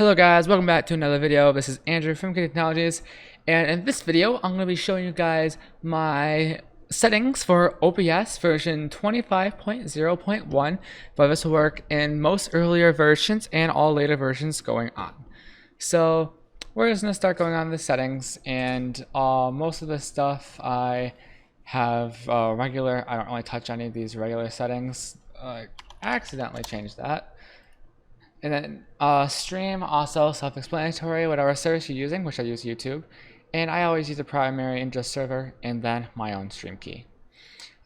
Hello guys, welcome back to another video. This is Andrew from K Technologies, and in this video I'm going to be showing you guys my settings for OBS version 25.0.1, but this will work in most earlier versions and all later versions going on. So we're just going to start going on the settings, and most of the stuff I have regular. I don't really touch any of these regular settings. I accidentally changed that. And then stream, also self-explanatory, whatever service you're using, which I use YouTube. And I always use a primary and just server, and then my own stream key.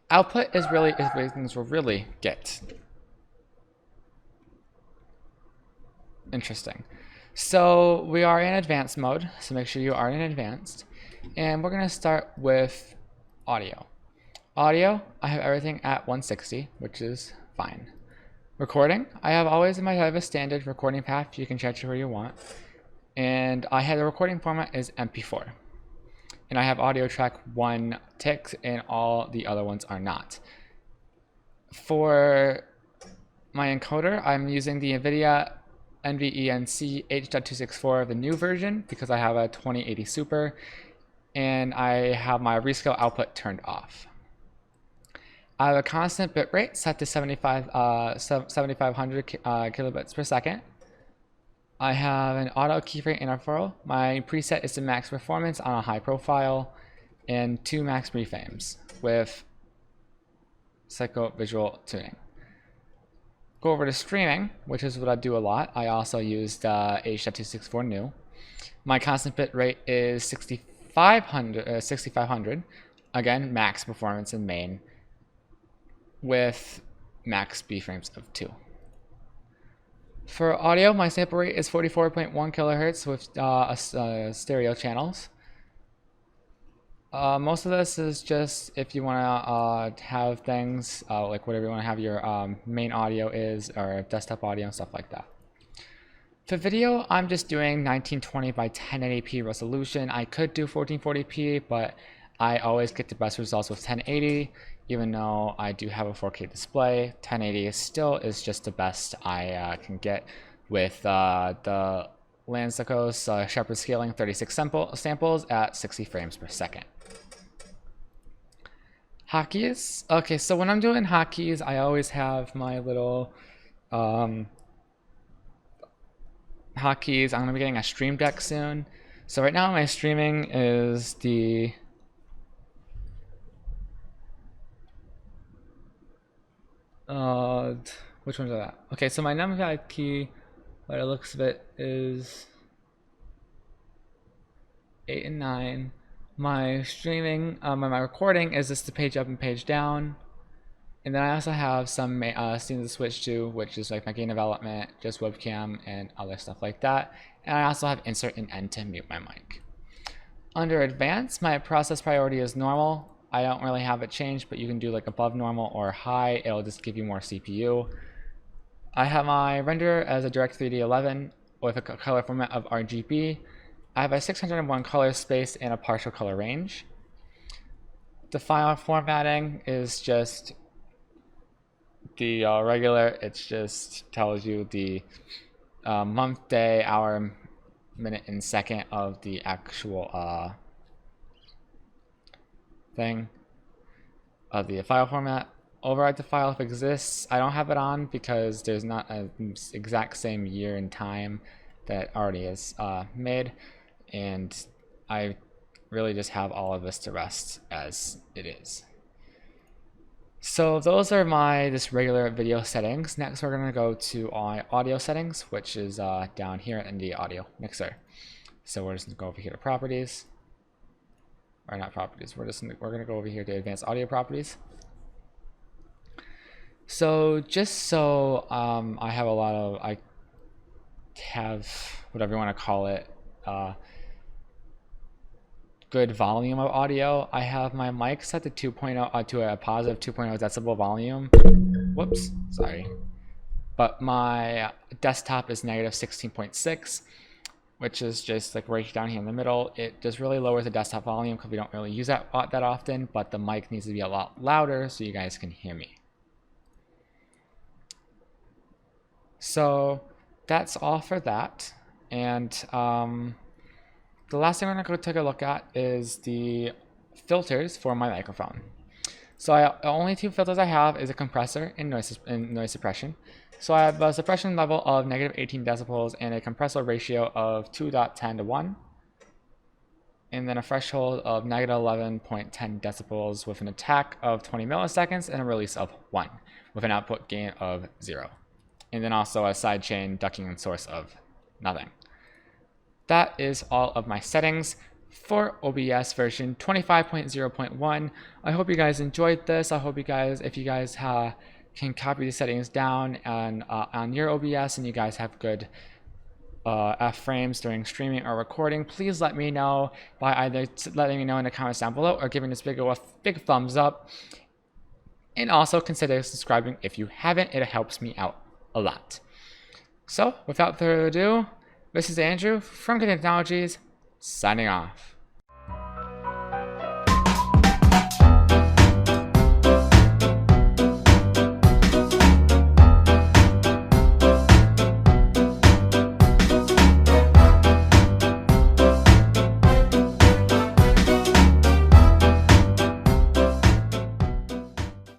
Output is where things will really get interesting. So we are in advanced mode, so make sure you are in advanced. And we're gonna start with audio. Audio, I have everything at 160, which is fine. Recording, I have a standard recording path. You can change it where you want. And I have the recording format is MP4. And I have audio track 1 ticked, and all the other ones are not. For my encoder, I'm using the Nvidia NVENC H.264, the new version, because I have a 2080 Super, and I have my rescale output turned off. I have a constant bitrate set to 7500 kilobits per second. I have an auto keyframe interval. My preset is to max performance on a high profile, and 2 max reframes with psycho-visual tuning. Go over to streaming, which is what I do a lot. I also used H.264 new. My constant bitrate is 6500. Again, max performance in main, with max B-frames of 2. For audio, my sample rate is 44.1 kilohertz with stereo channels. Most of this is just if you want to have things like whatever you want to have your main audio is, or desktop audio and stuff like that. For video, I'm just doing 1920 by 1080p resolution. I could do 1440p, but I always get the best results with 1080. Even though I do have a 4K display, 1080 still is just the best I can get with the Lansicos Shepherd scaling 36 samples at 60 frames per second. Hotkeys. Okay, so when I'm doing hotkeys, I always have my little hotkeys. I'm going to be getting a stream deck soon. So right now my streaming is the which one's that? Okay, so my number key, by the looks of it, is 8 and 9. My streaming, my recording is just the page up and page down. And then I also have some things to switch to, which is like my game development, just webcam, and other stuff like that. And I also have insert and end to mute my mic. Under advanced, my process priority is normal. I don't really have it changed, but you can do like above normal or high. It'll just give you more CPU. I have my renderer as a Direct3D 11 with a color format of RGB. I have a 601 color space and a partial color range. The file formatting is just the regular. It just tells you the month, day, hour, minute, and second of the actual thing of the file format. Override the file if it exists. I don't have it on because there's not an exact same year and time that already is made, and I really just have all of this to rest as it is. So those are my just regular video settings. Next we're going to go to audio settings, which is down here in the audio mixer. So we're just going to go over here to properties. Or not properties, we're going to go over here to advanced audio properties. So just so I have I have whatever you want to call it, good volume of audio. I have my mic set to 2.0 to a positive 2.0 decibel volume. Whoops, sorry. But my desktop is negative 16.6. which is just like right down here in the middle. It just really lowers the desktop volume because we don't really use that often, but the mic needs to be a lot louder so you guys can hear me. So that's all for that. And the last thing we're going to go take a look at is the filters for my microphone. So the only two filters I have is a compressor and noise suppression. So I have a suppression level of -18 decibels and a compressor ratio of 2.10 to 1. And then a threshold of -11.10 decibels with an attack of 20 milliseconds and a release of 1 with an output gain of 0. And then also a sidechain ducking and source of nothing. That is all of my settings for OBS version 25.0.1. I hope you guys enjoyed this. I hope you guys, if you guys can copy the settings down and on your OBS and you guys have good F-frames during streaming or recording, please let me know by either letting me know in the comments down below or giving this video a big thumbs up. And also consider subscribing if you haven't. It helps me out a lot. So without further ado, this is Andrew from Good Technologies, signing off.